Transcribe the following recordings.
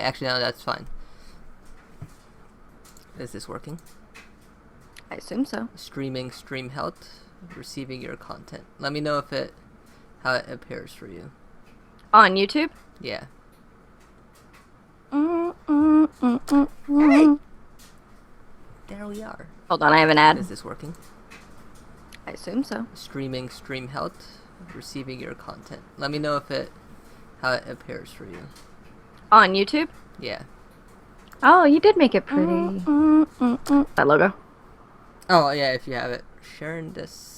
Actually, no, that's fine. Is this working? I assume so. Streaming stream health, receiving your content. Let me know how it appears for you. On YouTube? Yeah. Hey! There we are. Hold on, I have an ad. Is this working? I assume so. Streaming stream health, receiving your content. Let me know how it appears for you. On YouTube? Yeah. Oh, you did make it pretty. That logo. Oh, yeah, if you have it. Sharing this.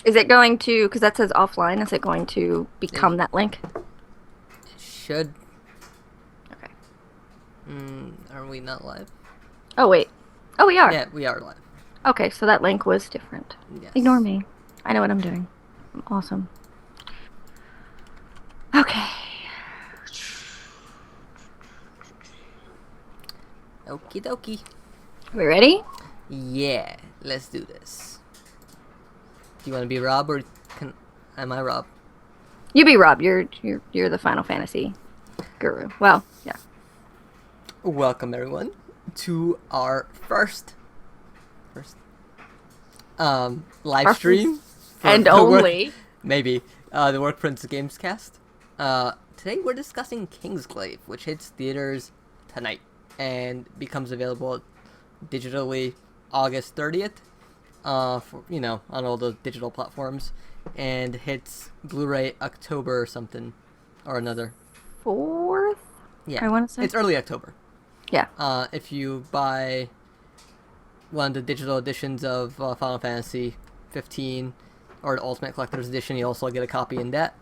Is it going to, because that says offline, is it going to become that link? It should. Okay. Are we not live? Oh, wait. Oh, we are. Yeah, we are live. Okay, so that link was different. Yes. Ignore me. I know what I'm doing. I'm awesome. Okay. Okie dokie. We ready? Yeah, let's do this. Do you want to be Rob or am I Rob? You be Rob. You're the Final Fantasy guru. Well, yeah. Welcome everyone to our first live stream and only maybe the Work Prince Games Cast. Today we're discussing Kingsglaive, which hits theaters tonight and becomes available digitally August 30th. For, on all the digital platforms, and hits Blu-ray October or something or another. 4th? Yeah, I want to say it's early October. Yeah. If you buy one of the digital editions of Final Fantasy 15 or the Ultimate Collector's Edition, you also get a copy in that.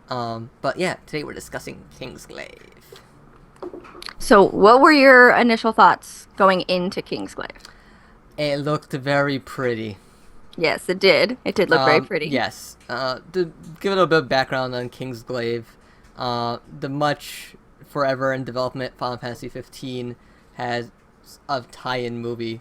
But yeah, today we're discussing Kingsglaive. So, what were your initial thoughts going into Kingsglaive? It looked very pretty. Yes, it did. It did look very pretty. Yes. To give it a bit of background on Kingsglaive, the much forever in development Final Fantasy 15 has a tie-in movie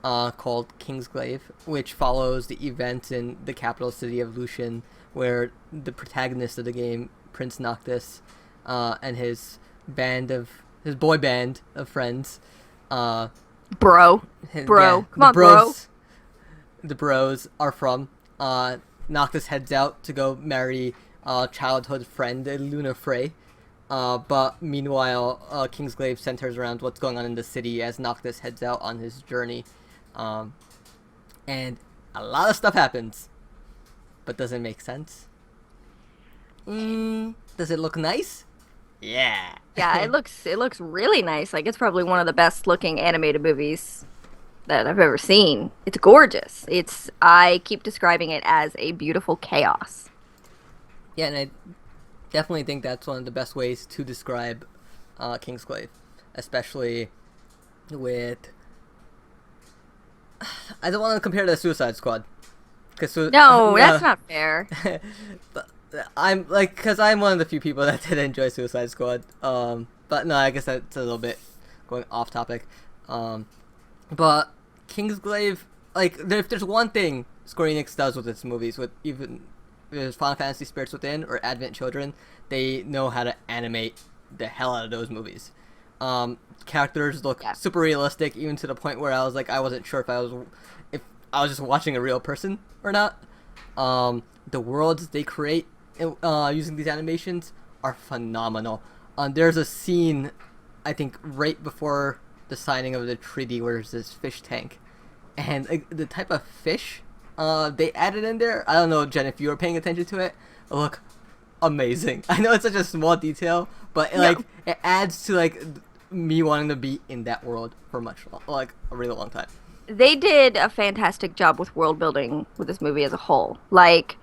called Kingsglaive, which follows the events in the capital city of Lucian, where the protagonist of the game, Prince Noctis, and his boy band of friends, Bro. Come on, bro. The bros are from. Noctis heads out to go marry childhood friend Luna Frey. But meanwhile, Kingsglaive centers around what's going on in the city as Noctis heads out on his journey. And a lot of stuff happens. But does it make sense? Does it look nice? Yeah. Yeah, it looks really nice. Like, it's probably one of the best looking animated movies that I've ever seen. It's gorgeous. I keep describing it as a beautiful chaos. Yeah, and I definitely think that's one of the best ways to describe Kingsglaive, especially with. I don't want to compare it to Suicide Squad, no, that's not fair. But because I'm one of the few people that did enjoy Suicide Squad. But no, I guess that's a little bit going off topic. But Kingsglaive, if there's one thing Square Enix does with its movies, with even with Final Fantasy Spirits Within or Advent Children, they know how to animate the hell out of those movies. Characters look super realistic, even to the point where I wasn't sure if I was just watching a real person or not. The worlds they create using these animations are phenomenal. There's a scene, I think, right before the signing of the treaty where there's this fish tank, and like, the type of fish they added in there. I don't know, Jen, if you were paying attention to it. Look amazing. I know it's such a small detail, but like it adds to like me wanting to be in that world for like a really long time. They did a fantastic job with world building with this movie as a whole. Like,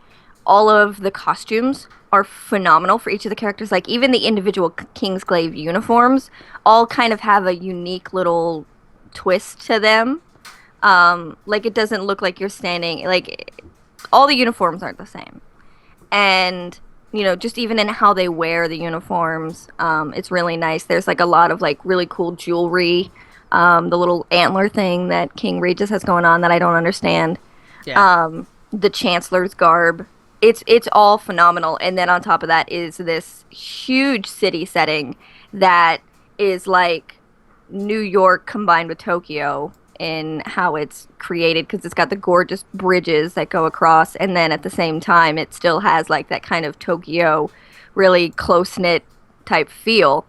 all of the costumes are phenomenal for each of the characters. Like, even the individual Kingsglaive uniforms all kind of have a unique little twist to them. Like, it doesn't look like you're standing, like, all the uniforms aren't the same. And, you know, just even in how they wear the uniforms, it's really nice. There's, like, a lot of, like, really cool jewelry. The little antler thing that King Regis has going on that I don't understand. Yeah. The Chancellor's garb. It's all phenomenal. And then on top of that is this huge city setting that is like New York combined with Tokyo in how it's created, because it's got the gorgeous bridges that go across, and then at the same time it still has like that kind of Tokyo really close-knit type feel.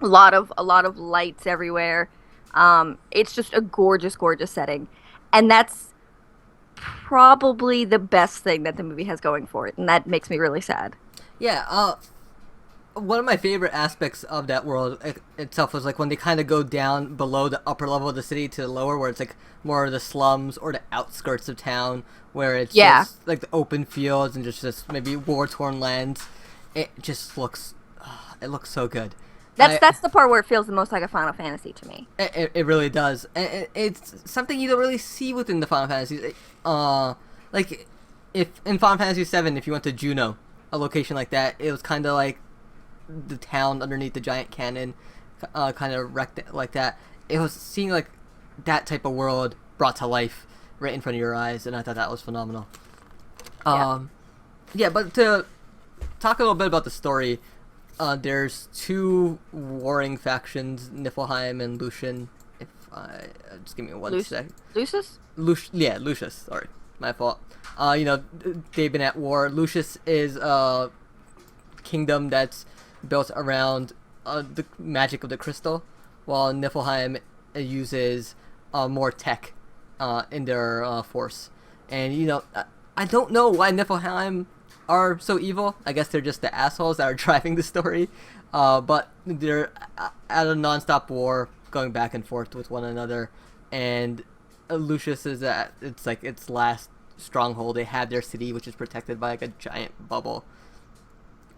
A lot of lights everywhere. It's just a gorgeous, gorgeous setting. And that's probably the best thing that the movie has going for it. And that makes me really sad. Yeah, one of my favorite aspects of that world itself was like when they kind of go down below the upper level of the city to the lower, where it's like more of the slums or the outskirts of town, where it's just like the open fields and just maybe war-torn lands. It just looks, it looks so good. That's the part where it feels the most like a Final Fantasy to me. It really does. It's something you don't really see within the Final Fantasies. Like if in Final Fantasy VII, if you went to Juno, a location like that, it was kind of like the town underneath the giant cannon, kind of wrecked like that. It was seeing like that type of world brought to life right in front of your eyes, and I thought that was phenomenal. Yeah, but to talk a little bit about the story. There's two warring factions, Niflheim and Lucian. If just give me one sec. Lucius? Lucius. Sorry, my fault. You know, they've been at war. Lucius is a kingdom that's built around the magic of the crystal, while Niflheim uses more tech in their force. And you know, I don't know why Niflheim are so evil. I guess they're just the assholes that are driving the story, but they're at a non-stop war, going back and forth with one another. And Lucius is at its last stronghold. They have their city, which is protected by like a giant bubble.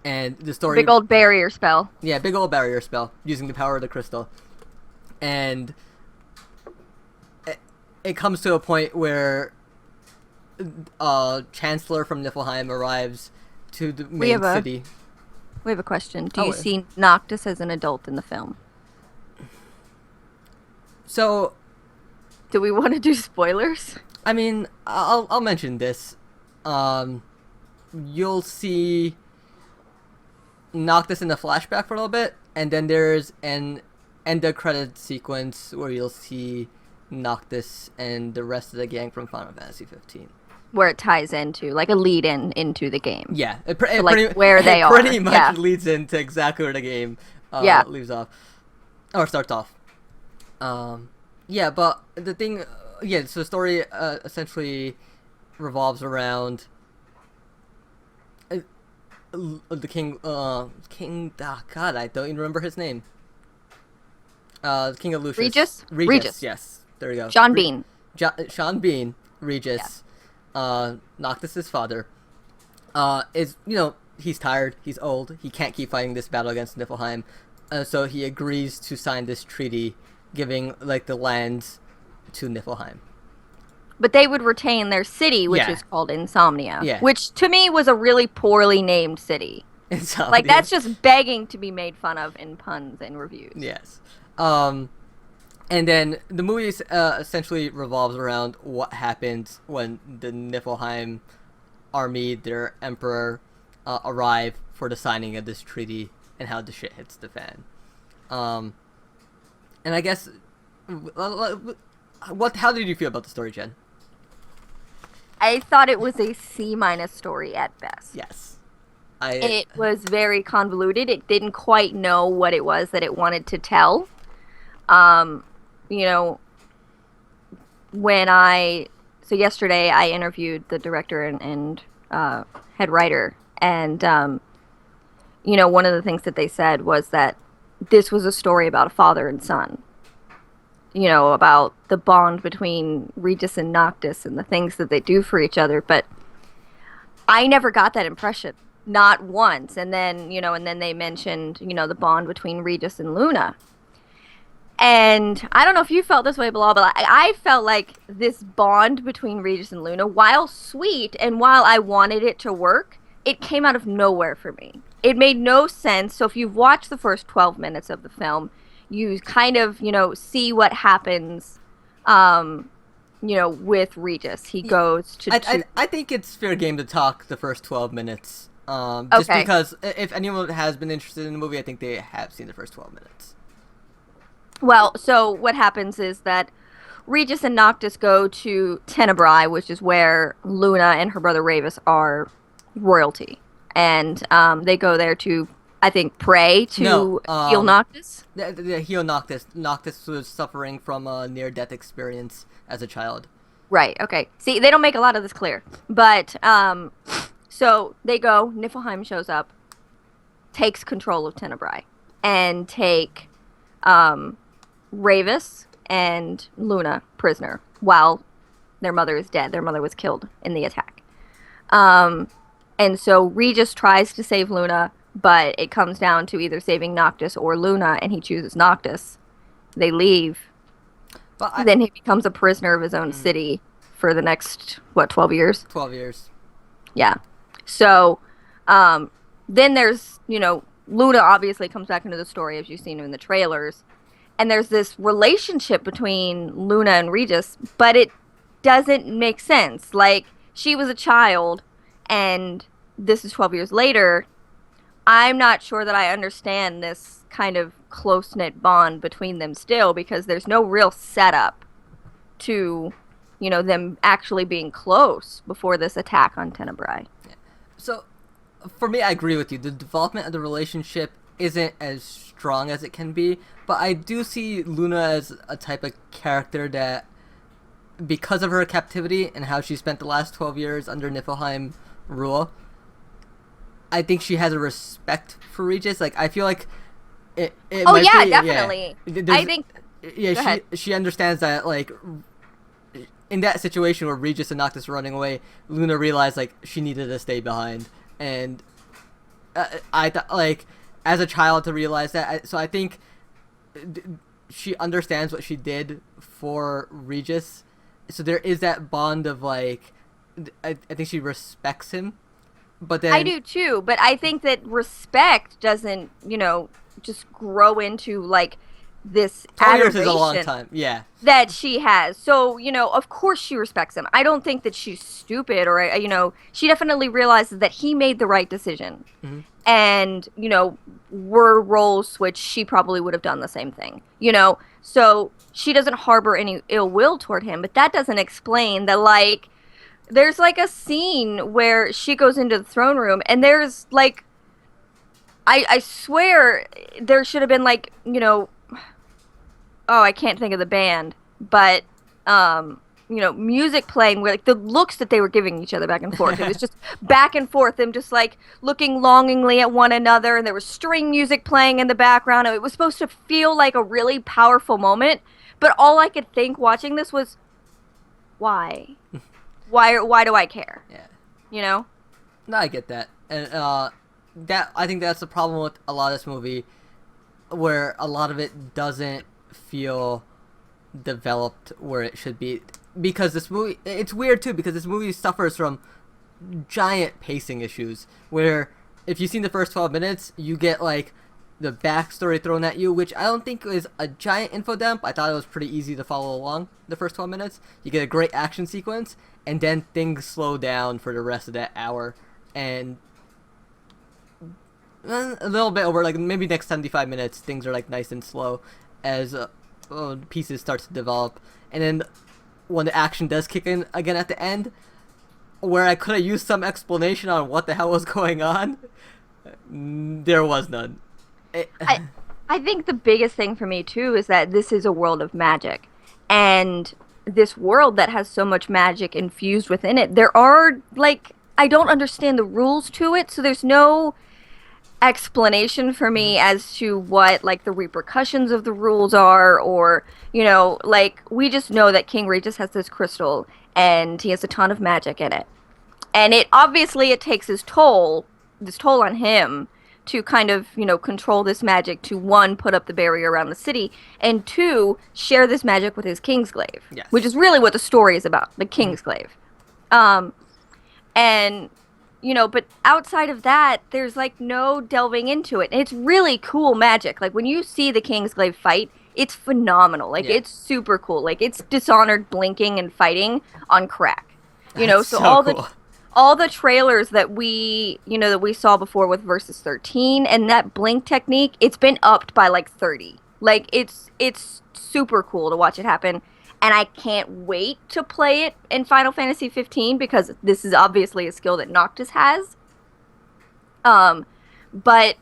And the story, big old barrier spell. Yeah, big old barrier spell using the power of the crystal. And it comes to a point where Chancellor from Niflheim arrives to the main city. We have a question. Do you see Noctis as an adult in the film? So, do we want to do spoilers? I mean, I'll mention this. You'll see Noctis in the flashback for a little bit, and then there's an end of credit sequence where you'll see Noctis and the rest of the gang from Final Fantasy 15. Where it ties into, like a lead-in into the game. Yeah. Where they are. Pretty much leads into exactly where the game leaves off. Or starts off. Yeah, but the thing... so the story essentially revolves around... the king... God, I don't even remember his name. The king of Lucius. Regis. Yes. There we go. Sean Bean. Sean Bean. Regis. Noctis' father, is, you know, he's tired, he's old, he can't keep fighting this battle against Niflheim, so he agrees to sign this treaty giving, like, the lands to Niflheim. But they would retain their city, which is called Insomnia, which to me was a really poorly named city. Insomnia. Like, that's just begging to be made fun of in puns and reviews. Yes. And then the movie essentially revolves around what happens when the Niflheim army, their emperor, arrive for the signing of this treaty, and how the shit hits the fan. And I guess, how did you feel about the story, Jen? I thought it was a C- story at best. Yes. It was very convoluted. It didn't quite know what it was that it wanted to tell. you know, when I so yesterday I interviewed the director and head writer, and one of the things that they said was that this was a story about a father and son. About the bond between Regis and Noctis and the things that they do for each other. But I never got that impression, not once. And then they mentioned, the bond between Regis and Luna. And I don't know if you felt this way, Bilal, but I felt like this bond between Regis and Luna, while sweet and while I wanted it to work, it came out of nowhere for me. It made no sense. So if you've watched the first 12 minutes of the film, you kind of, see what happens, with Regis. He goes to... I think it's fair game to talk the first 12 minutes. Just Okay. because if anyone has been interested in the movie, I think they have seen the first 12 minutes. Well, so what happens is that Regis and Noctis go to Tenebrae, which is where Luna and her brother Ravis are royalty. And they go there to, I think, pray to No, heal Noctis. the Heo Noctis. Noctis was suffering from a near-death experience as a child. Right, okay. See, they don't make a lot of this clear. But, so they go, Niflheim shows up, takes control of Tenebrae, and take Ravis and Luna prisoner while their mother is dead. Their mother was killed in the attack. And so Regis tries to save Luna, but it comes down to either saving Noctis or Luna, and he chooses Noctis. They leave. Then he becomes a prisoner of his own city for the next, 12 years? 12 years. Yeah. So, then there's, Luna obviously comes back into the story, as you've seen in the trailers. And there's this relationship between Luna and Regis, but it doesn't make sense. Like, she was a child, and this is 12 years later. I'm not sure that I understand this kind of close-knit bond between them still, because there's no real setup to, them actually being close before this attack on Tenebrae. Yeah. So, for me, I agree with you. The development of the relationship isn't as strong as it can be, but I do see Luna as a type of character that, because of her captivity and how she spent the last 12 years under Niflheim rule, I think she has a respect for Regis. Like, I feel like it Oh might yeah, be, definitely. I think. Yeah, Go ahead. she understands that, like, in that situation where Regis and Noctis were running away, Luna realized, like, she needed to stay behind, and I thought, like, as a child to realize that. So I think she understands what she did for Regis. So there is that bond of, like, I think she respects him. But then I do too, but I think that respect doesn't, just grow into like this 12 years adoration is a long time. Yeah. that she has. So, of course she respects him. I don't think that she's stupid or, she definitely realizes that he made the right decision. Mm-hmm. And, were roles switched, she probably would have done the same thing, So she doesn't harbor any ill will toward him, but that doesn't explain that, like, there's like a scene where she goes into the throne room and there's like, I swear there should have been like, oh, I can't think of the band, but, music playing where like the looks that they were giving each other back and forth. It was just back and forth, them just like looking longingly at one another, and there was string music playing in the background. And it was supposed to feel like a really powerful moment, but all I could think watching this was, why? Why do I care? Yeah. No, I get that. And I think that's the problem with a lot of this movie, where a lot of it doesn't feel developed where it should be. Because this movie, it's weird too, because this movie suffers from giant pacing issues, where if you've seen the first 12 minutes, you get like the backstory thrown at you, which I don't think is a giant info dump. I thought it was pretty easy to follow along the first 12 minutes. You get a great action sequence, and then things slow down for the rest of that hour, and a little bit over, like maybe next 75 minutes, things are like nice and slow as pieces start to develop, and then when the action does kick in again at the end, where I could have used some explanation on what the hell was going on, there was none. I I think the biggest thing for me too is that this is a world of magic. And this world that has so much magic infused within it, there are like I don't understand the rules to it, so there's no explanation for Mhm. me as to what like the repercussions of the rules are, or like we just know that King Regis has this crystal and he has a ton of magic in it, and it takes this toll on him to kind of control this magic, to one, put up the barrier around the city, and two, share this magic with his Kingsglaive, which Yes. is really what the story is about, the Mhm. Kingsglaive. um and but outside of that, there's like no delving into it. And it's really cool magic. Like when you see the Kingsglaive fight, it's phenomenal. Like Yeah. it's super cool. Like it's Dishonored blinking and fighting on crack. That's So so cool. all the trailers that we saw before with Versus 13 and that blink technique, it's been upped by like 30. Like it's super cool to watch it happen. And I can't wait to play it in Final Fantasy 15 because this is obviously a skill that Noctis has. Um, but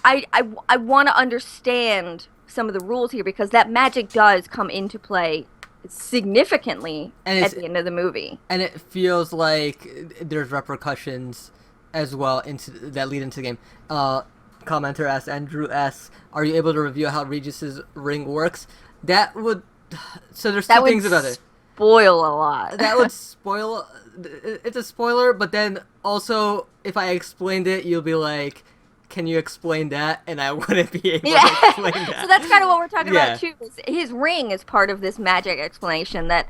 I want to understand some of the rules here because that magic does come into play significantly And at it's the end of the movie. and it feels like there's repercussions as well into that lead into the game. Commenter asks, Andrew asks, "Are you able to review how Regis's ring works?" That would so there's That two would things about it. spoil a lot. That would spoil. It's a spoiler, but then also if I explained it, you'll be like, "Can you explain that?" And I wouldn't be able Yeah. to explain So that. that's kind of what we're talking Yeah. about too. Is his ring is part of this magic explanation that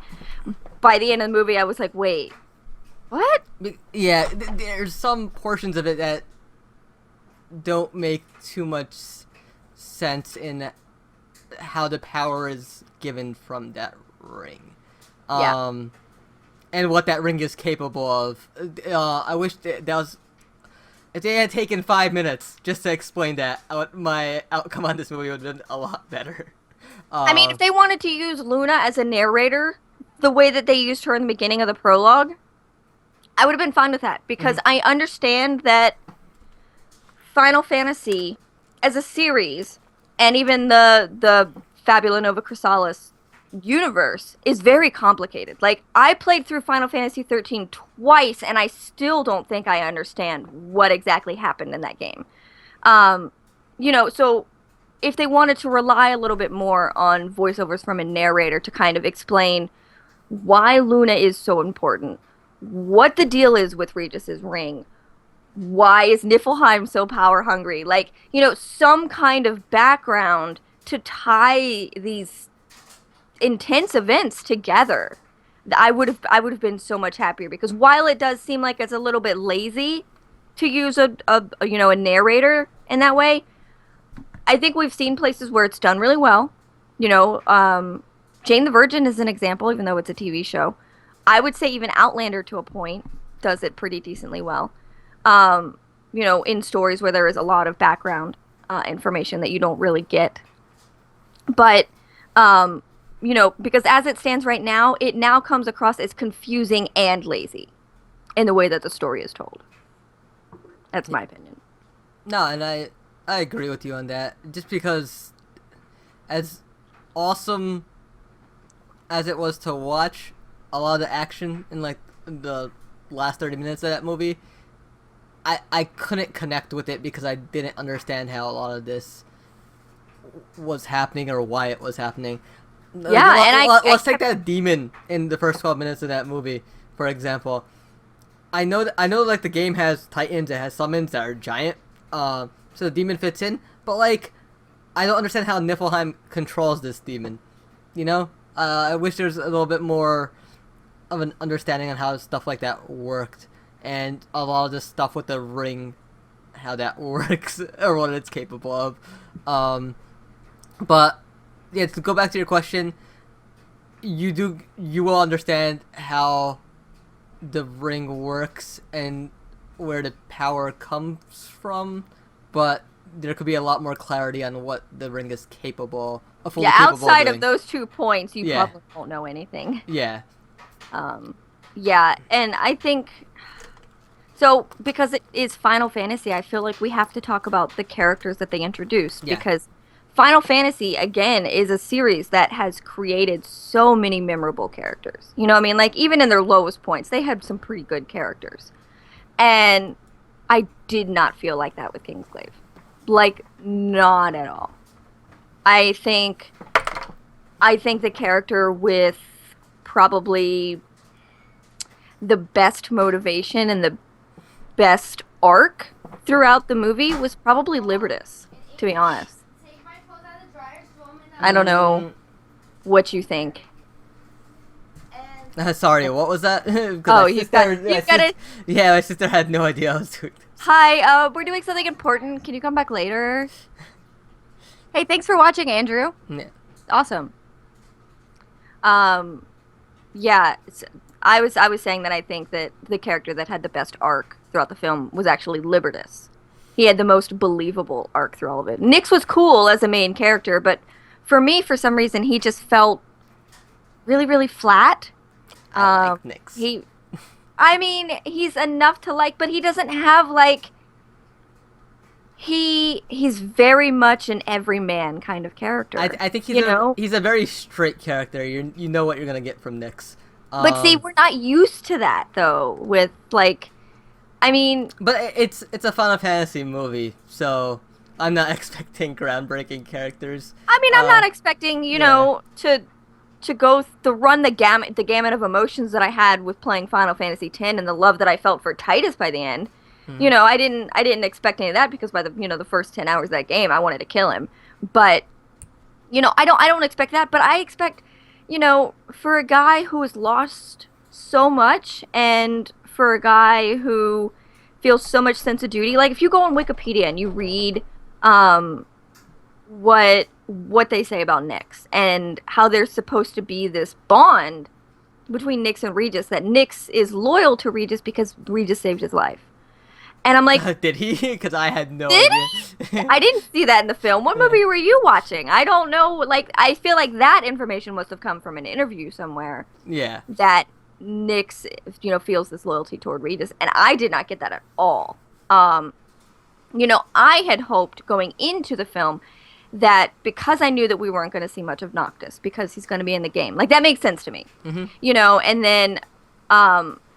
by the end of the movie I was like, wait, what? Yeah, there's some portions of it that don't make too much sense in how the power is given from that ring. Yeah. And what that ring is capable of. I wish that was... If they had taken 5 minutes just to explain that, my outcome on this movie would have been a lot better. I mean, Uh, if they wanted to use Luna as a narrator, the way that they used her in the beginning of the prologue, I would have been fine with that because Mhm. I understand that Final Fantasy as a series and even the Fabula Nova Chrysalis universe is very complicated. Like I played through Final Fantasy 13 twice and I still don't think I understand what exactly happened in that game. Um, so if they wanted to rely a little bit more on voiceovers from a narrator to kind of explain why Luna is so important, what the deal is with Regis's ring, why is Niflheim so power hungry, like, some kind of background to tie these intense events together, I would have been so much happier because while it does seem like it's a little bit lazy to use a narrator in that way, I think we've seen places where it's done really well. Jane the Virgin is an example, even though it's a TV show. I would say even Outlander to a point does it pretty decently well. In stories where there is a lot of background information that you don't really get. But, because as it stands right now, it now comes across as confusing and lazy in the way that the story is told. That's my opinion. no, and I agree with you on that. Just because, as awesome as it was to watch, a lot of the action in like the last 30 minutes of that movie, I couldn't connect with it because I didn't understand how a lot of this was happening or why it was happening. Yeah, and Let's take that demon in the first 12 minutes of that movie, for example. I know like the game has titans, it has summons that are giant, so the demon fits in, but like I don't understand how Niflheim controls this demon. I wish there's a little bit more of an understanding on how stuff like that worked, and a lot of this stuff with the ring, how that works or what it's capable of. But yeah, to go back to your question, you will understand how the ring works and where the power comes from, but there could be a lot more clarity on what the ring is capable of. Yeah, outside of those 2 points, you Yeah. probably won't know anything. Yeah. Yeah, and I think So, because it is Final Fantasy, I feel like we have to talk about the characters that they introduced Yeah. because Final Fantasy, again, is a series that has created so many memorable characters. You know what I mean? Like, even in their lowest points, they had some pretty good characters. And I did not feel like that with Kingsglaive. Like, not at all. I think I think the character with probably the best motivation and the best arc throughout the movie was probably Libertas, to be honest. I don't know Mm, what you think. sorry, what was that? 'Cause Oh, you got it. Yeah, my sister had no idea I was doing this. Hi, we're doing something important. Can you come back later? Hey, thanks for watching, Andrew. Yeah. Awesome. Um, yeah, I was saying that I think that the character that had the best arc throughout the film was actually Libertas. He had the most believable arc through all of it. Nyx was cool as a main character, but for me, for some reason, he just felt really, really flat. I like Nyx. I mean, he's enough to like, but he doesn't have like he's very much an everyman kind of character. I think you know. he's a very straight character. You know what you're gonna get from Nyx. But see, we're not used to that though. With like, I mean, But it's a Final Fantasy movie, so I'm not expecting groundbreaking characters. I'm not expecting to go to run the gamut of emotions that I had with playing Final Fantasy X and the love that I felt for Titus by the end. Hmm. I didn't expect any of that because by the first 10 hours of that game I wanted to kill him. But I don't expect that, but I expect for a guy who has lost so much and for a guy who feels so much sense of duty, like if you go on Wikipedia and you read what they say about Nyx and how there's supposed to be this bond between Nyx and Regis, that Nyx is loyal to Regis because Regis saved his life. And I'm like, Did he? Because I had no did idea. I didn't see that in the film. What movie were you watching? I don't know. Like, I feel like that information must have come from an interview somewhere Yeah. that Nyx, feels this loyalty toward Regis, and I did not get that at all. I had hoped going into the film that because I knew that we weren't going to see much of Noctis because he's going to be in the game. Like, that makes sense to me. Hmm. And then,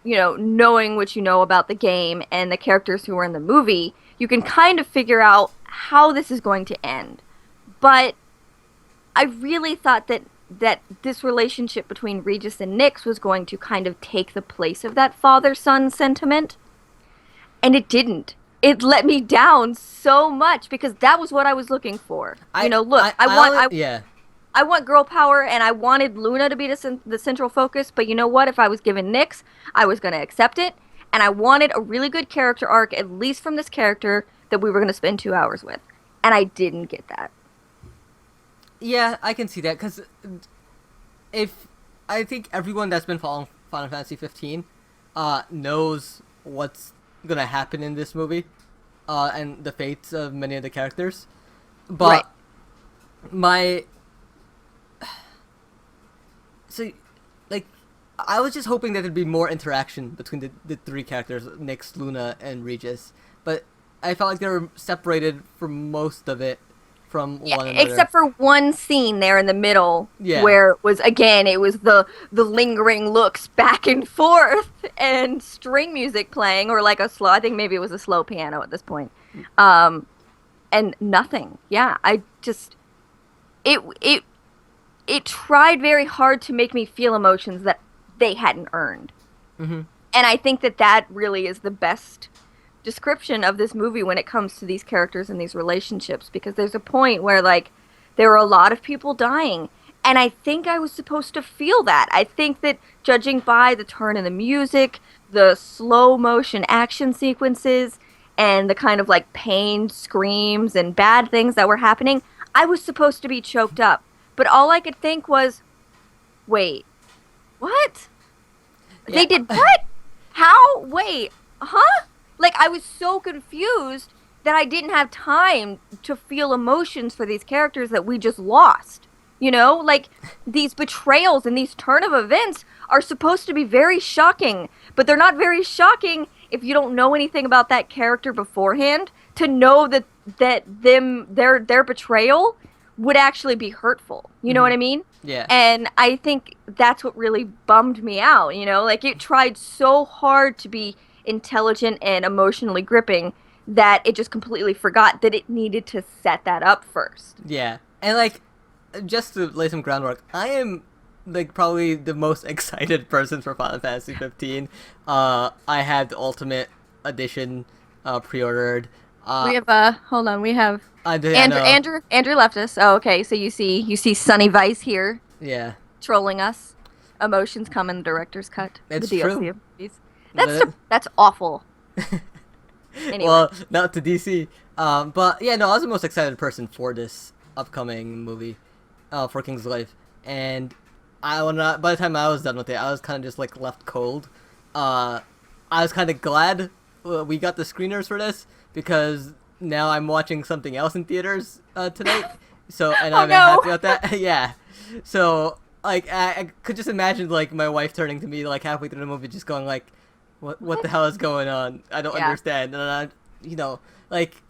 knowing what you know about the game and the characters who were in the movie, you can kind of figure out how this is going to end. But I really thought that this relationship between Regis and Nyx was going to kind of take the place of that father-son sentiment. And it didn't. It let me down so much because that was what I was looking for. I want girl power, and I wanted Luna to be the central focus. But you know what? If I was given Nyx, I was going to accept it. And I wanted a really good character arc, at least from this character that we were going to spend 2 hours with. And I didn't get that. Yeah, I can see that because if I think everyone that's been following Final Fantasy 15 knows what's gonna happen in this movie and the fates of many of the characters, but Right. my so like I was just hoping that there'd be more interaction between the three characters, Nyx, Luna, and Regis, but I felt like they were separated for most of it from one another. Except for one scene there in the middle, Yeah. where it was the lingering looks back and forth and string music playing, or like a slow. I think maybe it was a slow piano at this point, and nothing. Yeah, I just it tried very hard to make me feel emotions that they hadn't earned, Hmm. and I think that really is the best description of this movie when it comes to these characters and these relationships, because there's a point where like there were a lot of people dying and I think I was supposed to feel that. I think that judging by the turn in the music, the slow motion action sequences, and the kind of like pain screams and bad things that were happening, I was supposed to be choked up. But all I could think was, wait, what? Yeah. They did what? How? Wait, huh? Like, I was so confused that I didn't have time to feel emotions for these characters that we just lost. Like, these betrayals and these turn of events are supposed to be very shocking, but they're not very shocking if you don't know anything about that character beforehand, to know their betrayal would actually be hurtful. You know what I mean? Yeah. And I think that's what really bummed me out, like it tried so hard to be intelligent and emotionally gripping that it just completely forgot that it needed to set that up first. Yeah. And like, just to lay some groundwork, I am like probably the most excited person for Final Fantasy 15. I had the Ultimate Edition pre-ordered. We have hold on, we have I Andrew, know. Andrew left us. Oh, okay. So you see Sunny Vice here Yeah. trolling us. Emotions come in the director's cut. It's the DLC true. of movies. But- That's awful. Anyway. Well, not to DC. But yeah, no, I was the most excited person for this upcoming movie, for Kingsglaive, and by the time I was done with it, I was kind of just like left cold. I was kind of glad we got the screeners for this because now I'm watching something else in theaters tonight. So and Oh, I'm no. happy about that. Yeah. So like I could just imagine like my wife turning to me like halfway through the movie, just going like, "What the hell is going on? I don't Yeah. understand." And like.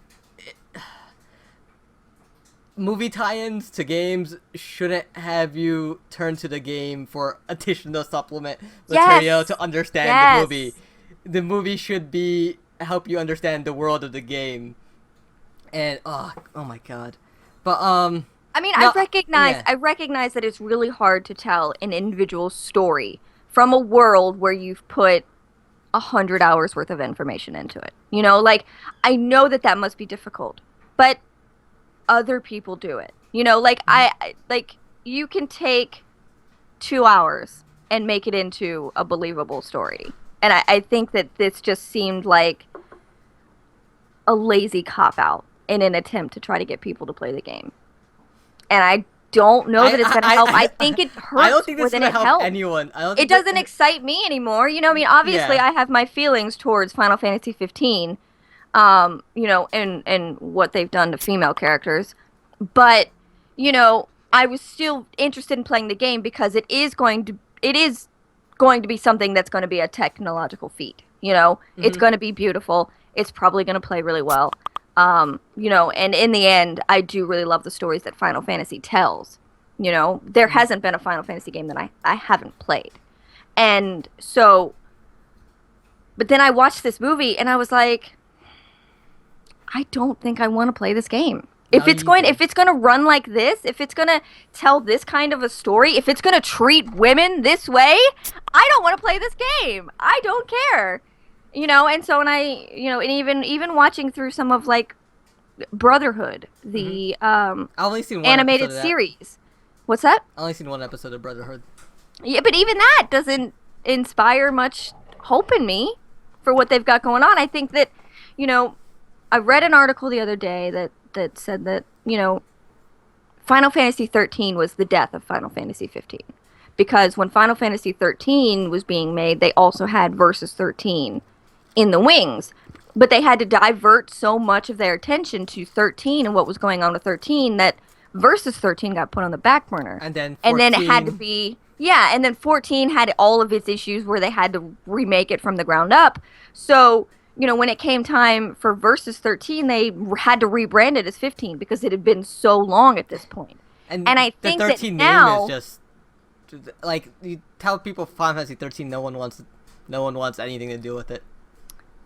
Movie tie-ins to games shouldn't have you turn to the game for additional supplement material Yes. to understand Yes. the movie. The movie should be help you understand the world of the game. And oh my god. But I mean, no, I yeah. recognize that it's really hard to tell an individual story from a world where you've put 100 hours worth of information into it. Like I know that must be difficult, but other people do it. Like like you can take 2 hours and make it into a believable story. And I think that this just seemed like a lazy cop out in an attempt to try to get people to play the game. And I don't know that it's going to help. I think it hurts I don't think more this is than gonna it help helps. anyone. I don't It think that- doesn't excite me anymore. I mean, obviously, Yeah. I have my feelings towards Final Fantasy 15, and what they've done to female characters. But, I was still interested in playing the game because it is going to be something that's going to be a technological feat. It's going to be beautiful. It's probably going to play really well. And in the end, I do really love the stories that Final Fantasy tells. There hasn't been a Final Fantasy game that I haven't played. And so, but then I watched this movie and I was like, I don't think I want to play this game. If it's going to run like this, if it's going to tell this kind of a story, if it's going to treat women this way, I don't want to play this game. I don't care. And so when and even watching through some of like Brotherhood, the I've only seen one animated episode of that. series. What's that? I've only seen one episode of Brotherhood. Yeah, but even that doesn't inspire much hope in me for what they've got going on. I think that, I read an article the other day that said that, Final Fantasy 13 was the death of Final Fantasy 15. Because when Final Fantasy 13 was being made, they also had Versus 13 in the wings. But they had to divert so much of their attention to 13 and what was going on with 13 that Versus 13 got put on the back burner. And then 14... And then it had to be... Yeah, and then 14 had all of its issues where they had to remake it from the ground up. So, when it came time for Versus 13, they had to rebrand it as 15 because it had been so long at this point. And I think the 13 that now... name is just... Like, you tell people Final Fantasy 13, no one wants anything to do with it.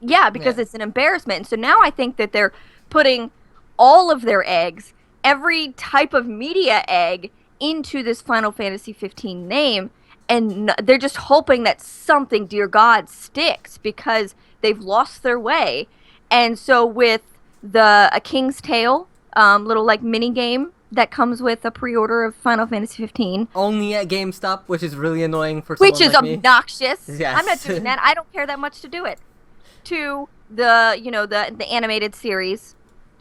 Yeah, because it's an embarrassment. And so now I think that they're putting all of their eggs, every type of media egg, into this Final Fantasy 15 name, and they're just hoping that something, dear God, sticks because they've lost their way. And so with a King's Tale, little like mini game that comes with a pre-order of Final Fantasy 15. Only at GameStop, which is really annoying for Which someone is like me. obnoxious. Yes. I'm not doing that. I don't care that much to do it. To the animated series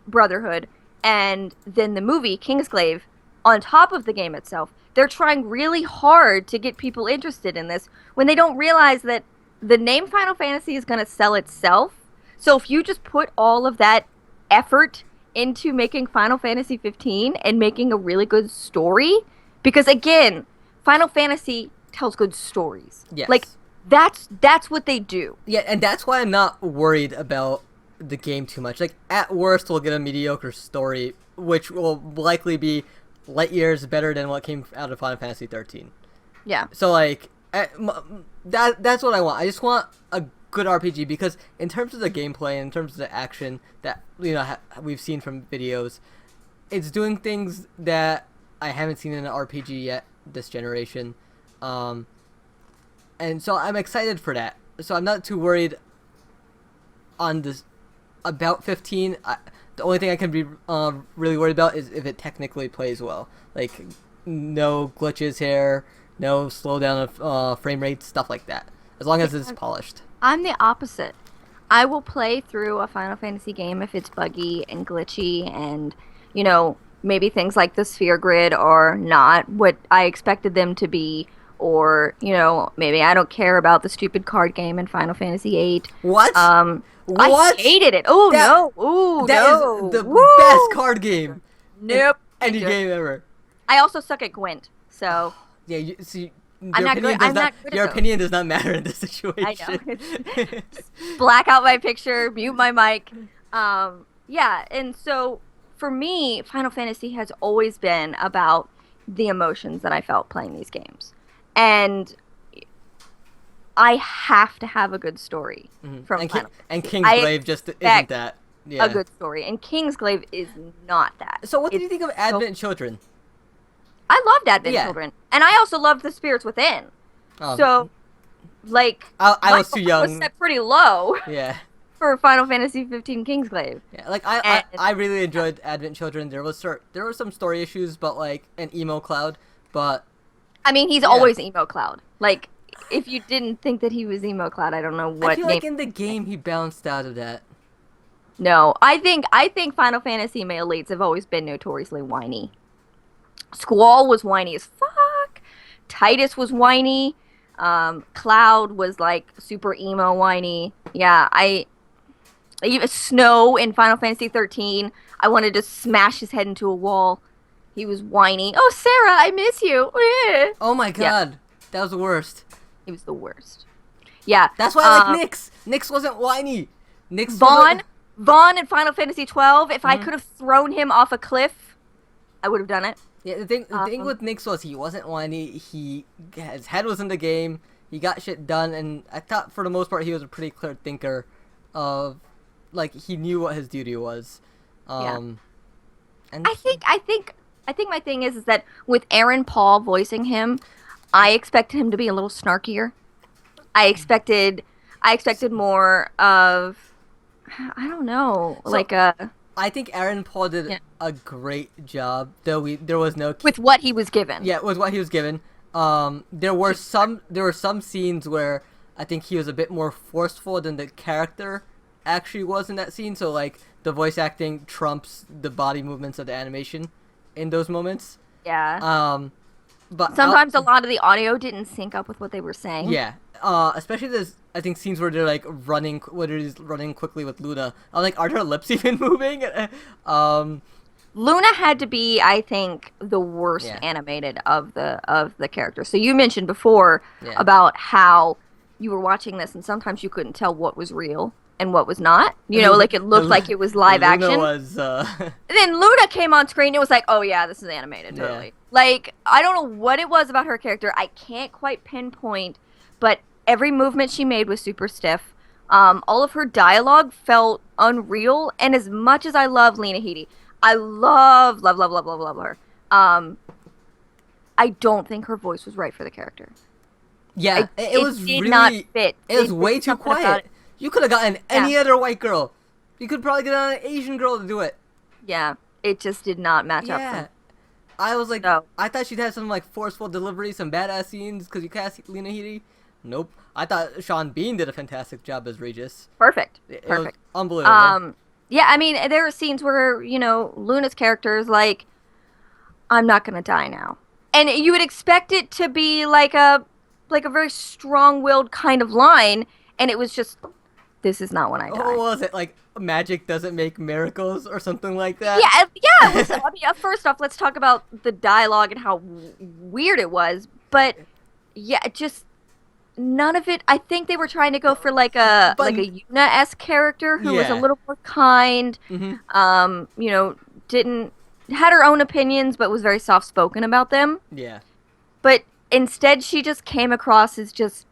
Brotherhood, and then the movie Kingsglaive on top of the game itself. They're trying really hard to get people interested in this when they don't realize that the name Final Fantasy is going to sell itself. So if you just put all of that effort into making Final Fantasy 15 and making a really good story, because again, Final Fantasy tells good stories. Yes. Like That's what they do. Yeah, and that's why I'm not worried about the game too much. Like, at worst, we'll get a mediocre story, which will likely be light years better than what came out of Final Fantasy 13. Yeah. So, like, that's what I want. I just want a good RPG, because in terms of the gameplay, in terms of the action that, you know, we've seen from videos, it's doing things that I haven't seen in an RPG yet this generation. And so I'm excited for that. So I'm not too worried on this about 15. The only thing I can be really worried about is if it technically plays well. Like, no glitches here, no slowdown of frame rates, stuff like that. As long as it's polished. I'm the opposite. I will play through a Final Fantasy game if it's buggy and glitchy and, you know, maybe things like the sphere grid are not what I expected them to be, or, you know, maybe I don't care about the stupid card game in Final Fantasy VIII. What? I hated it. Oh, no. Ooh, that no. is the Woo! best card game. Nope. Any game ever. I also suck at Gwent, so... Yeah, you see... I'm not good at your those. opinion does not matter in this situation. I know. Black out my picture, mute my mic. Yeah, and so for me, Final Fantasy has always been about the emotions that I felt playing these games. And I have to have a good story from Final Fantasy. And Kingsglaive just isn't that. Yeah. A good story. And Kingsglaive is not that. So what did you think of Advent Children? I loved Advent Children. And I also loved The Spirits Within. So, like, I was too young. Was set pretty low. Yeah. For Final Fantasy 15 Kingsglaive. Yeah, like I really enjoyed Advent Children. There were some story issues, but like an emo Cloud, but I mean, he's always emo Cloud. Like, if you didn't think that he was emo Cloud, I don't know what. I feel like in the game he bounced out of that. No, I think Final Fantasy male leads have always been notoriously whiny. Squall was whiny as fuck. Titus was whiny. Cloud was like super emo whiny. Yeah, even Snow in Final Fantasy 13, I wanted to smash his head into a wall. He was whiny. Oh, Sarah, I miss you. Oh my god, that was the worst. He was the worst. Yeah. That's why I like Nyx. Nyx wasn't whiny. Nyx Vaughn in Final Fantasy 12, if I could have thrown him off a cliff, I would have done it. Yeah, the thing with Nyx was he wasn't whiny. His head was in the game. He got shit done, and I thought for the most part he was a pretty clear thinker of, like, he knew what his duty was. And I think my thing is that with Aaron Paul voicing him, I expected him to be a little snarkier. I expected more of, I don't know, I think Aaron Paul did a great job, though there was no with what he was given. Yeah, with what he was given. There were some scenes where I think he was a bit more forceful than the character actually was in that scene. So like the voice acting trumps the body movements of the animation in those moments. Yeah. But sometimes a lot of the audio didn't sync up with what they were saying. Yeah. Especially there's, I think, scenes where they're like running quickly with Luna. I'm like, are their lips even moving? Luna had to be, I think, the worst animated of the characters. So you mentioned before about how you were watching this and sometimes you couldn't tell what was real and what was not. You know, like it looked like it was live action. And then Luna came on screen and it was like, oh yeah, this is animated, totally. Yeah. Like, I don't know what it was about her character. I can't quite pinpoint, but every movement she made was super stiff. All of her dialogue felt unreal, and as much as I love Lena Headey, I love her. I don't think her voice was right for the character. Yeah, it did not fit. It was way too quiet. You could have gotten any other white girl. You could probably get an Asian girl to do it. Yeah, it just did not match up. Yeah. I was like, I thought she'd have some like forceful delivery, some badass scenes, because you cast Lena Headey. Nope. I thought Sean Bean did a fantastic job as Regis. Perfect. It was unbelievable. Yeah, I mean, there were scenes where, you know, Luna's character is like, I'm not gonna die now. And you would expect it to be like a very strong-willed kind of line, and it was just, this is not when I die. What was it? Like, magic doesn't make miracles or something like that? Yeah. Listen, I mean, first off, let's talk about the dialogue and how weird it was. But, yeah, just none of it. I think they were trying to go for like But a Yuna-esque character who was a yeah. little more kind. Hmm. You know, didn't had her own opinions, but was very soft spoken about them. Yeah. But instead, she just came across as just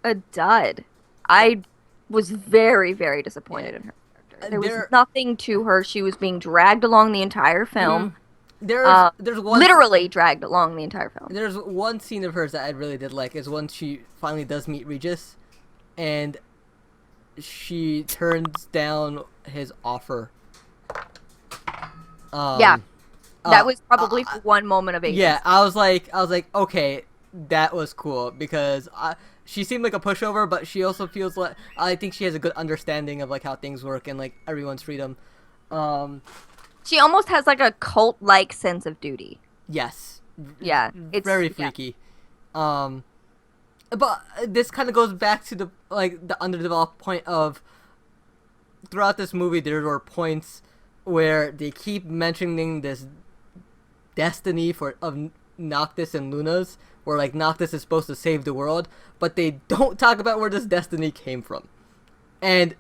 a dud. Well, I was very, very yeah. disappointed in her character. There was There. nothing to her. She was being dragged along the entire Hmm. film. There's one. Literally dragged along the entire film. There's one scene of hers that I really did like is when she finally does meet Regis, and she turns down his offer. Yeah, Um, that uh, was probably one moment of yeah, agency. I was like, okay, that was cool because she seemed like a pushover, but she also feels like I think she has a good understanding of like how things work and like everyone's freedom. Um, She almost has like a cult-like sense of duty. yes, Yeah, very freaky. Um, but this kind of goes back to the underdeveloped point of throughout this movie there were points where they keep mentioning this destiny of Noctis and Luna's, where like Noctis is supposed to save the world, but they don't talk about where this destiny came from. And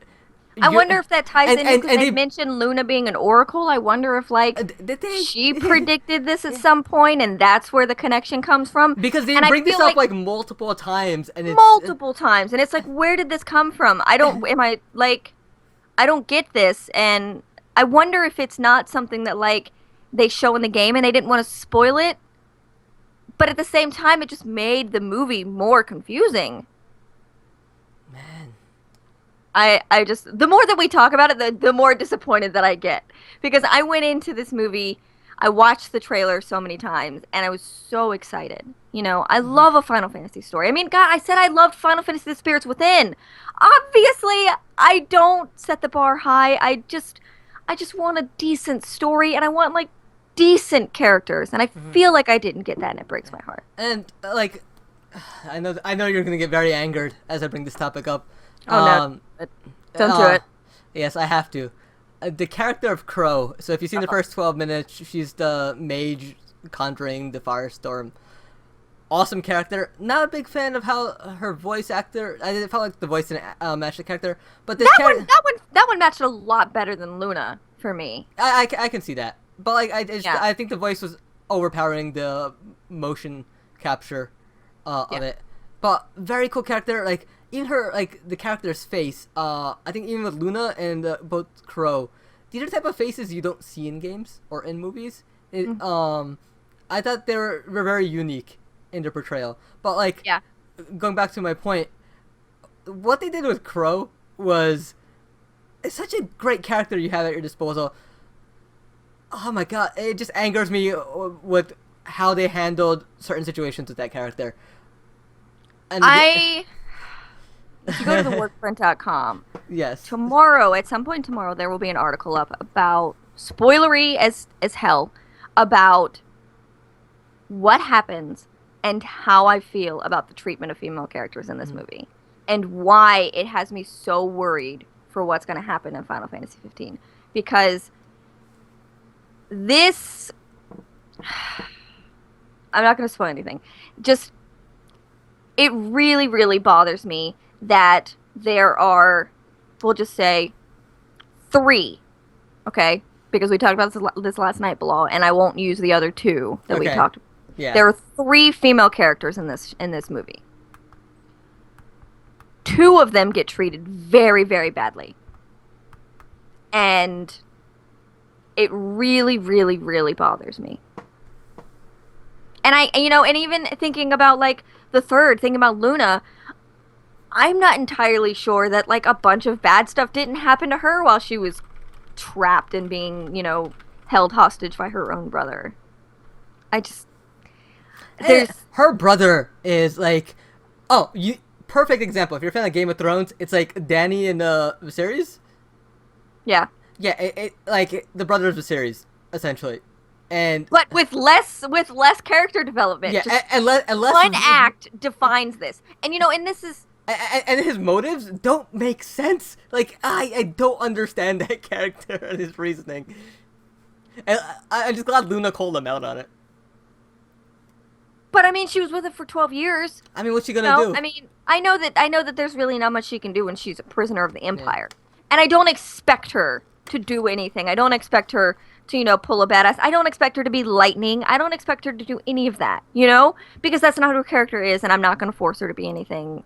I wonder if that ties in because they they mentioned Luna being an oracle. I wonder if like did they she predicted this at some point, and that's where the connection comes from. because they And I bring this feel up like like multiple times, and it's multiple times, and it's like, where did this come from? I don't. Am I like? I don't get this, and I wonder if it's not something that like they show in the game, and they didn't want to spoil it. But at the same time, it just made the movie more confusing. man. I just the more that we talk about it, the more disappointed that I get because I went into this movie, I watched the trailer so many times, and I was so excited. You know, I Mhm. love a Final Fantasy story. I mean, God, I said I loved Final Fantasy: The Spirits Within. Obviously, I don't set the bar high. I just want a decent story, and I want like decent characters, and I Mhm. feel like I didn't get that, and it breaks my heart. And like, I know you're gonna get very angered as I bring this topic up. Oh no, Um, don't do it. yes, I have to. The character of Crow. So if you've seen the first 12 minutes, she's the mage conjuring the firestorm. Awesome character. Not a big fan of how her voice actor. I felt like the voice didn't match the character, but this character, That one matched a lot better than Luna for me. I can see that. But like Yeah. I think the voice was overpowering the motion capture Yeah. of it. But very cool character. Like even her like the character's face. I think even with Luna and both Crow, these are the type of faces you don't see in games or in movies. I thought were very unique in their portrayal. But like Yeah. going back to my point, what they did with Crow was it's such a great character you have at your disposal. Oh my god, it just angers me with how they handled certain situations with that character. And If you go to theworkprint.com, yes. tomorrow, at some point tomorrow, there will be an article up about spoilery as hell about what happens and how I feel about the treatment of female characters in this movie and why it has me so worried for what's going to happen in Final Fantasy 15 because this I'm not going to spoil anything. Just it really really bothers me that there are we'll just say 3, okay? Because we talked about this last night below and I won't use the other 2 that we Okay. talked about. Yeah. There are 3 female characters in this movie. 2 of them get treated very, very badly. And it really, really, really bothers me. And and even thinking about like the third, thinking about Luna, I'm not entirely sure that like a bunch of bad stuff didn't happen to her while she was trapped and being, held hostage by her own brother. I just there's Her brother is like, you perfect example. If you're a fan of Game of Thrones, it's like Dany in the series. yeah. Yeah, like the brother of the series essentially, and But with less character development. yeah, Just and less one act defines this. And this is and his motives don't make sense. Like I don't understand that character and his reasoning. And I'm just glad Luna called him out on it. But I mean, she was with it for 12 years. I mean, what's she gonna do? I mean, I know that there's really not much she can do when she's a prisoner of the Yeah. Empire. And I don't expect her to do anything. I don't expect her to, pull a badass. I don't expect her to be lightning. I don't expect her to do any of that, Because that's not who her character is, and I'm not going to force her to be anything,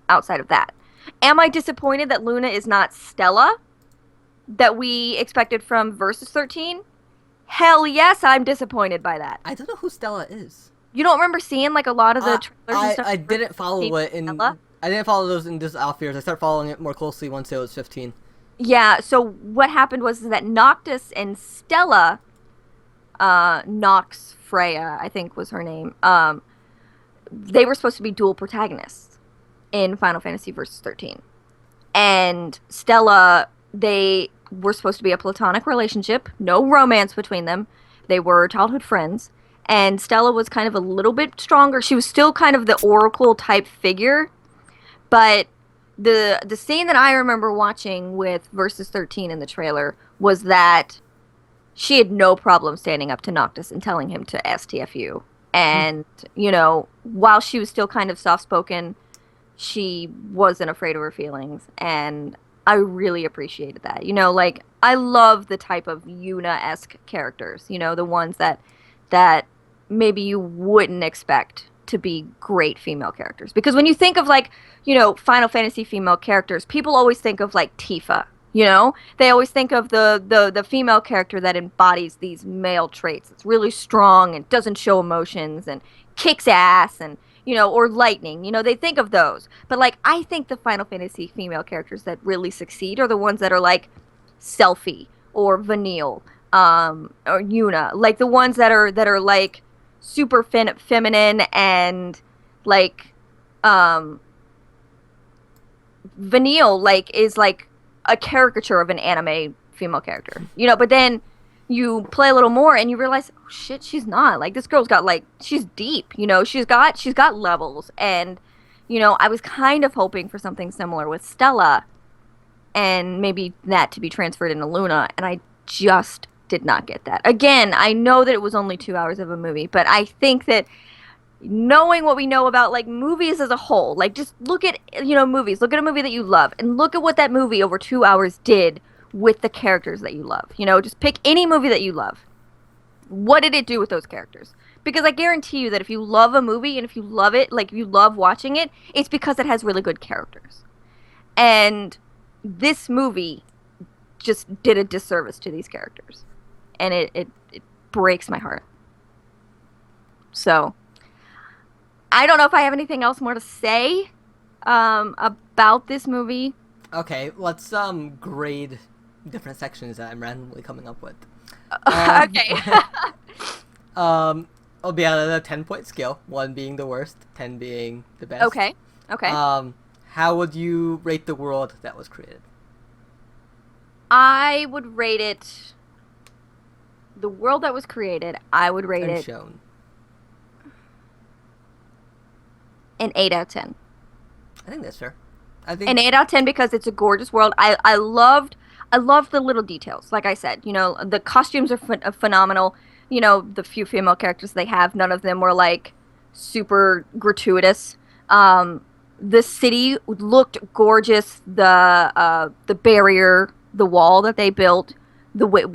outside of that. Am I disappointed that Luna is not Stella that we expected from Versus 13? Hell yes, I'm disappointed by that. I don't know who Stella is. You don't remember seeing like a lot of the trailers and stuff? I didn't follow it in. Stella? I didn't follow those in this Alphears. I started following it more closely once it was 15. Yeah, so what happened was that Noctis and Stella, Nox Freya, I think was her name, they were supposed to be dual protagonists in Final Fantasy Versus 13. And Stella, they were supposed to be a platonic relationship, no romance between them. They were childhood friends. And Stella was kind of a little bit stronger. She was still kind of the Oracle type figure, but the scene that I remember watching with Versus 13 in the trailer was that she had no problem standing up to Noctis and telling him to STFU. And, while she was still kind of soft-spoken, she wasn't afraid of her feelings. And I really appreciated that. I love the type of Yuna-esque characters, the ones that maybe you wouldn't expect to be great female characters. Because when you think of Final Fantasy female characters, people always think of Tifa, They always think of the female character that embodies these male traits. It's really strong and doesn't show emotions and kicks ass and, or lightning. They think of those. But I think the Final Fantasy female characters that really succeed are the ones that are Selphie or Vanille, or Yuna. The ones that are super feminine and Vanille is a caricature of an anime female character, but then you play a little more and you realize, oh shit, she's not. This girl's got she's deep, she's got levels. And I was kind of hoping for something similar with Stella and maybe that to be transferred into Luna, and I just did not get that. Again, I know that it was only 2 hours of a movie, but I think that knowing what we know about movies as a whole, just look at movies, look at a movie that you love and look at what that movie over 2 hours did with the characters that you love. Just pick any movie that you love. What did it do with those characters? Because I guarantee you that if you love a movie and if you love it, if you love watching it, it's because it has really good characters. And this movie just did a disservice to these characters. And it breaks my heart. So, I don't know if I have anything else more to say about this movie. Okay, let's grade different sections that I'm randomly coming up with. Okay. I'll be on a 10-point scale, 1 being the worst, 10 being the best. Okay. How would you rate the world that was created? I would rate it... The world that was created, I would rate it... shown. An 8 out of 10. I think that's fair. An 8 out of 10 because it's a gorgeous world. I loved the little details. Like I said, the costumes are phenomenal. The few female characters they have, none of them were super gratuitous. The city looked gorgeous. The barrier, the wall that they built, the way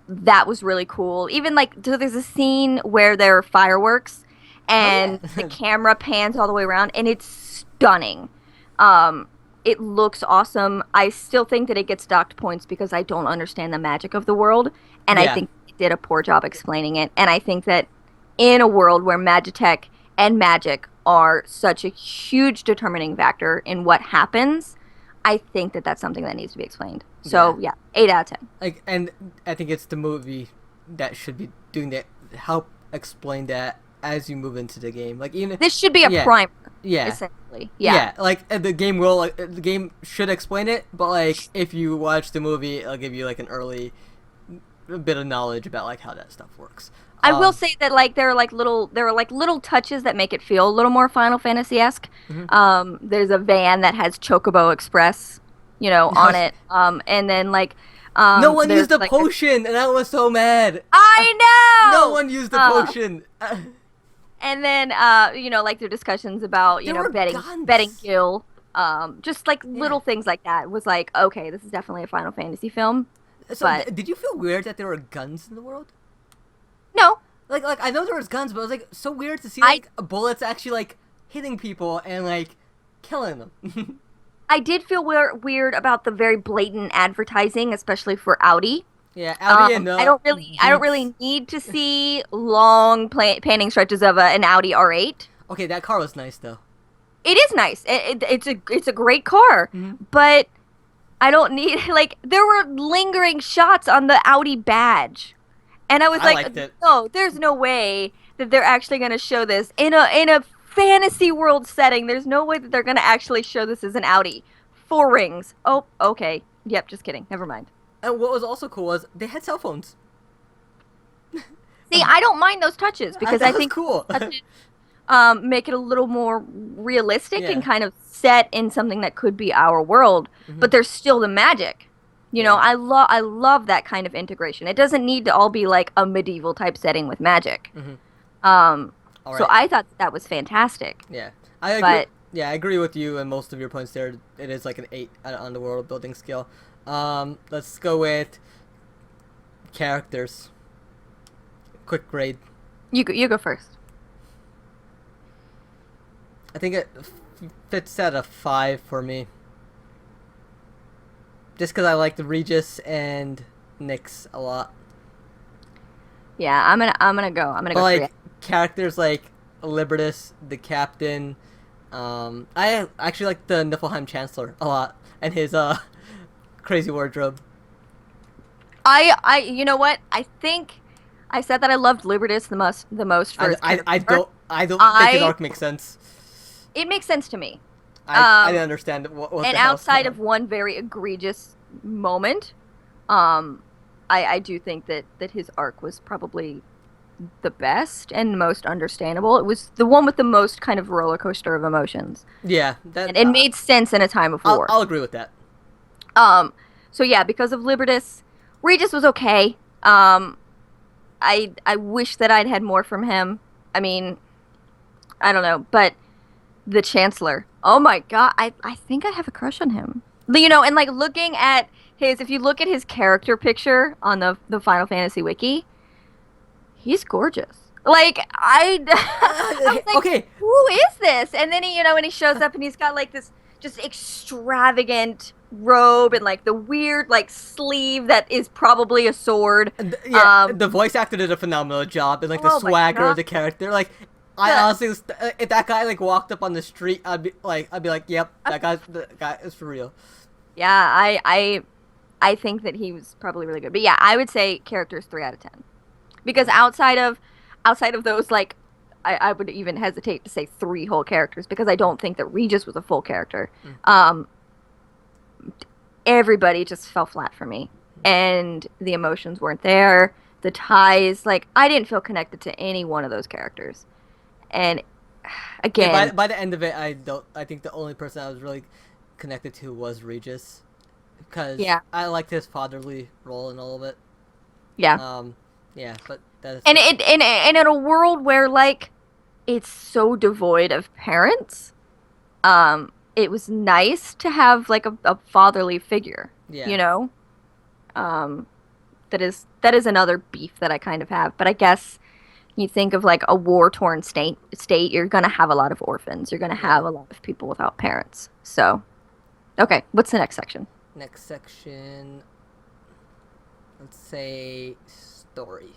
that was really cool. Even so there's a scene where there are fireworks and the camera pans all the way around and it's stunning. It looks awesome. I still think that it gets docked points because I don't understand the magic of the world, and I think they did a poor job explaining it. And I think that in a world where Magitech and magic are such a huge determining factor in what happens, I think that that's something that needs to be explained. So, 8 out of 10. And I think it's the movie that should be doing that, help explain that as you move into the game. Even this should be a primer. Yeah. Essentially. Yeah. The game will, the game should explain it, but if you watch the movie, it'll give you an early bit of knowledge about how that stuff works. I will say that there are little touches that make it feel a little more Final Fantasy-esque. Mm-hmm. There's a van that has Chocobo Express, on it. And then no one used a potion, and I was so mad. I know. No one used the potion. And then, like their discussions about, There were betting guns. Gil, just like Yeah. little things like that was like, okay, this is definitely a Final Fantasy film. So But did you feel weird that there were guns in the world? no, Like I know there was guns, but it was like so weird to see I like bullets actually like hitting people and like killing them. I did feel weird about the very blatant advertising, especially for Audi. Yeah, Audi and I don't Beats. really need to see long panning stretches of an Audi R8. Okay, that car was nice though. It is nice. It's a great car, Hmm. but I don't need like there were lingering shots on the Audi badge, and I was I like, liked it. no, there's no way that they're actually going to show this in a fantasy world setting. There's no way that they're going to actually show this as an Audi. Four rings. Oh, okay. Yep, just kidding. Never mind. And what was also cool was they had cell phones. See, I don't mind those touches because I That was think cool. touches make it a little more realistic and Yeah. kind of set in something that could be our world, Hmm. but there's still the magic. Yeah. I love that kind of integration. It doesn't need to all be like a medieval type setting with magic. Hmm. Um, All so right. I thought that was fantastic. Yeah, I agree. But Yeah, I agree with you and most of your points there. It is like an 8 on the world building scale. Let's go with characters. Quick grade. you go first. I think it fits at a 5 for me. Just because I like the Regis and Nyx a lot. Yeah, I'm gonna But go 3. like characters like Libertas, the captain. I actually like the Niflheim Chancellor a lot and his crazy wardrobe. You know what? I think I said that I loved Libertas the most for his character. I don't think his I arc makes sense. It makes sense to me. I didn't understand what And the hell's outside going of one very egregious moment, um, I do think that his arc was probably the best and most understandable. It was the one with the most kind of roller coaster of emotions, Yeah, and that it made sense in a time of war. I'll agree with that. Um, so yeah, because of Libertas, Regis was okay. I wish that I'd had more from him. I mean, I don't know, but the Chancellor. Oh my God, I think I have a crush on him. And like looking at if you look at his character picture on the Final Fantasy wiki, he's gorgeous. Like I was like, Okay, who is this? And then he shows up and he's got like this just extravagant robe and like the weird like sleeve that is probably a sword. yeah, the voice actor did a phenomenal job, and like the Oh my swagger of God. the character. Like, I The- honestly, if that guy like walked up on the street, I'd be like, yep, the guy is for real. Yeah, I think that he was probably really good. But yeah, I would say characters 3 out of 10. Because outside of those like I would even hesitate to say 3 whole characters because I don't think that Regis was a full character. Um Everybody just fell flat for me. And the emotions weren't there. The ties, like I didn't feel connected to any one of those characters. And Yeah, again, by the end of it, I think the only person I was really connected to was Regis, because yeah. I liked his fatherly role in all of it. Yeah. Yeah, but that is And in a world where like it's so devoid of parents, it was nice to have like a fatherly figure, yeah. you know? Um, that is another beef that I kind of have. But I guess you think of like a war-torn state, you're gonna have a lot of orphans. You're gonna have a lot of people without parents. So, okay, what's the next section? Next section, let's say story.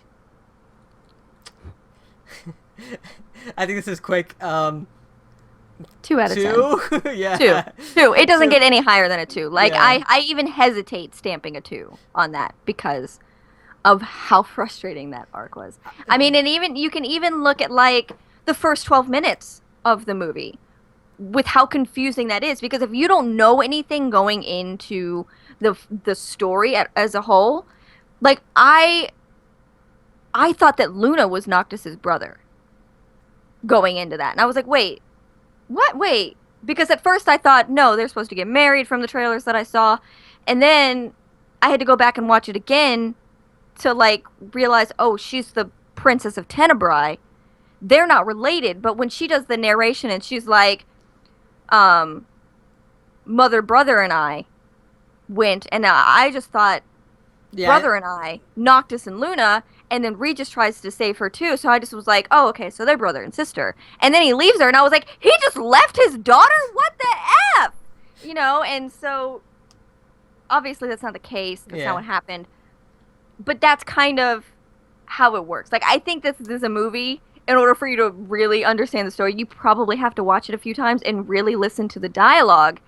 I think this is quick. 2 out of 10. 2? Yeah. 2. It doesn't 2. get any higher than a 2. Like Yeah. I even hesitate stamping a 2 on that because of how frustrating that arc was. I mean, and even you can even look at like the first 12 minutes of the movie with how confusing that is because if you don't know anything going into the story as a whole, like I thought that Luna was Noctis's brother going into that. And I was like, "Wait. What? Wait." Because at first I thought, "No, they're supposed to get married from the trailers that I saw." And then I had to go back and watch it again to like realize, "Oh, she's the princess of Tenebrae." they're not related. But when she does the narration and she's like, um, mother, brother, and I went, and I just thought Yeah, brother and I, Noctis and Luna, and then Regis tries to save her too. So I just was like, oh, okay, so they're brother and sister. And then he leaves her, and I was like, he just left his daughter? What the F? And so obviously that's not the case. That's not yeah. what happened. But that's kind of how it works. Like, I think this is a movie. In order for you to really understand the story, you probably have to watch it a few times and really listen to the dialogue.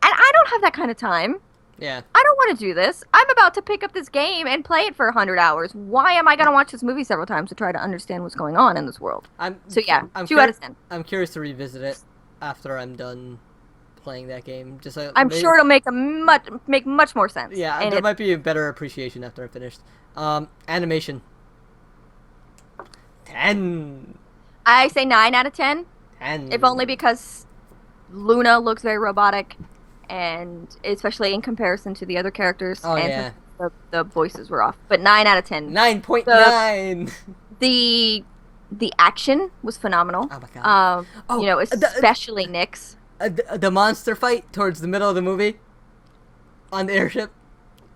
And I don't have that kind of time. Yeah. I don't want to do this. I'm about to pick up this game and play it for 100 hours. Why am I going to watch this movie several times to try to understand what's going on in this world? So yeah, I'm 2 out of 10. I'm curious to revisit it after I'm done playing that game. Just like I'm sure it'll make much more sense. yeah, And there might be a better appreciation after I finished. Animation. 10. I say 9 out of 10, 10. if only because Luna looks very robotic, and especially in comparison to the other characters. Oh, and yeah. the voices were off. But 9 out of 10. 9.9. The action was phenomenal. Oh my god. Especially Nyx. The monster fight towards the middle of the movie on the airship.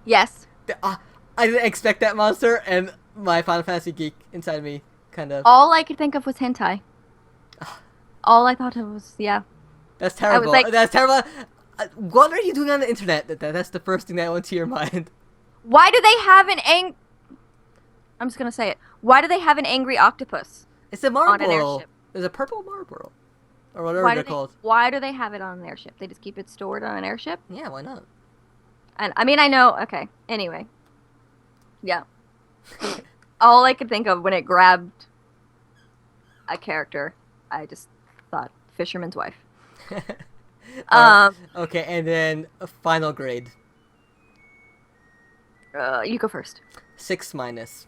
Yes. I didn't expect that monster, and my Final Fantasy geek inside me kind of. All I could think of was hentai. All I thought of was, yeah. That's terrible. like- That's terrible. What are you doing on the internet? That's the first thing that went to your mind. Why do they have I'm just gonna say it. Why do they have an angry octopus? It's a On an marble. airship. There's a purple marble, or whatever they're called. Why do they have it on an airship? They just keep it stored on an airship? Yeah, why not? And I mean, I know. Okay. Anyway. Yeah. All I could think of when it grabbed a character, I just thought fisherman's wife. Okay, and then a final grade. You go first. 6 minus.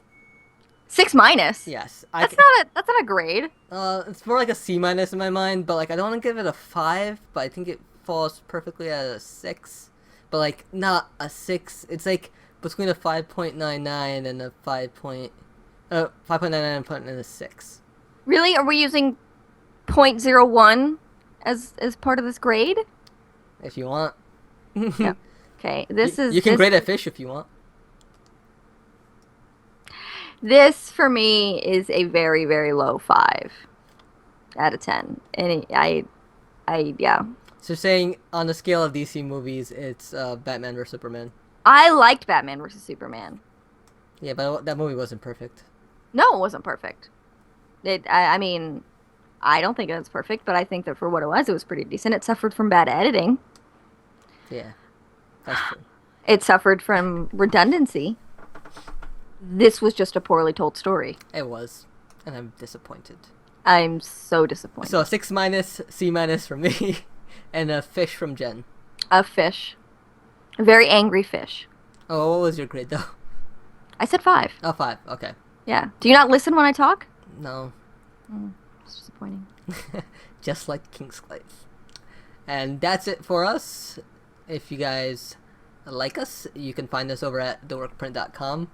6 minus. Yes, That's not a grade. It's more like a C minus in my mind, but like I don't want to give it a 5, but I think it falls perfectly at a 6. But like not a 6. It's like between a 5.99 and a 5.99 and a 6. Really? Are we using 0.01 as part of this grade? If you want. Yeah. Okay. You can grade a fish if you want. This for me is a very, very low 5 out of 10. And yeah. So saying on the scale of DC movies, it's Batman vs Superman. I liked Batman vs Superman. Yeah, but that movie wasn't perfect. No, it wasn't perfect. I mean, I don't think it was perfect, but I think that for what it was pretty decent. It suffered from bad editing. Yeah, that's true. It suffered from redundancy. This was just a poorly told story. It was, and I'm disappointed. I'm so disappointed. So 6 minus, C minus from me, and a fish from Jen. A fish. A very angry fish. Oh, what was your grade though? I said 5. Oh, 5. Okay. Yeah. Do you not listen when I talk? No. It's disappointing. Just like Kingsglaive. And that's it for us. If you guys like us, you can find us over at theworkprint.com.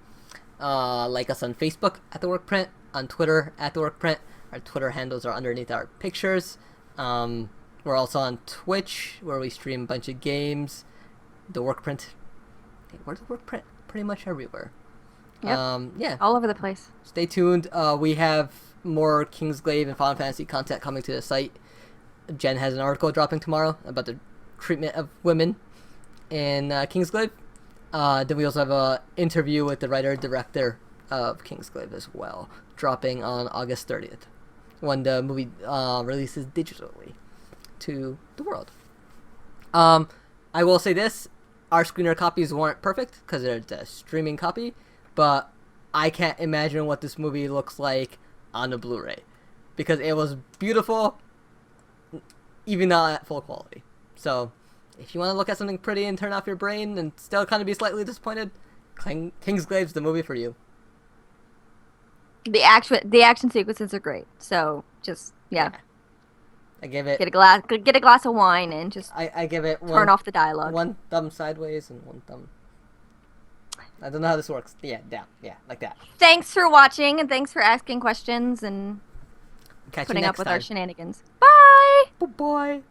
Like us on Facebook at The Workprint, on Twitter at The Workprint. Our Twitter handles are underneath our pictures. We're also on Twitch, where we stream a bunch of games. The Workprint. We're The Workprint pretty much everywhere. Yep. Yeah. All over the place. Stay tuned. We have more Kingsglaive and Final Fantasy content coming to the site. Jen has an article dropping tomorrow about the treatment of women in Kingsglaive. Then we also have an interview with the writer-director of Kingsglaive as well, dropping on August 30th, when the movie releases digitally to the world. I will say this, our screener copies weren't perfect, because they're a streaming copy, but I can't imagine what this movie looks like on a Blu-ray, because it was beautiful, even not at full quality. So, if you want to look at something pretty and turn off your brain and still kind of be slightly disappointed, Kingsglaive's the movie for you. The action sequences are great. So just yeah. I give it. Get a glass of wine and just I give it. Turn off the dialogue. One thumb sideways and one thumb. I don't know how this works. Yeah, down. Yeah, like that. Thanks for watching and thanks for asking questions and Catch you putting up next with our time. shenanigans. Bye! Bye bye.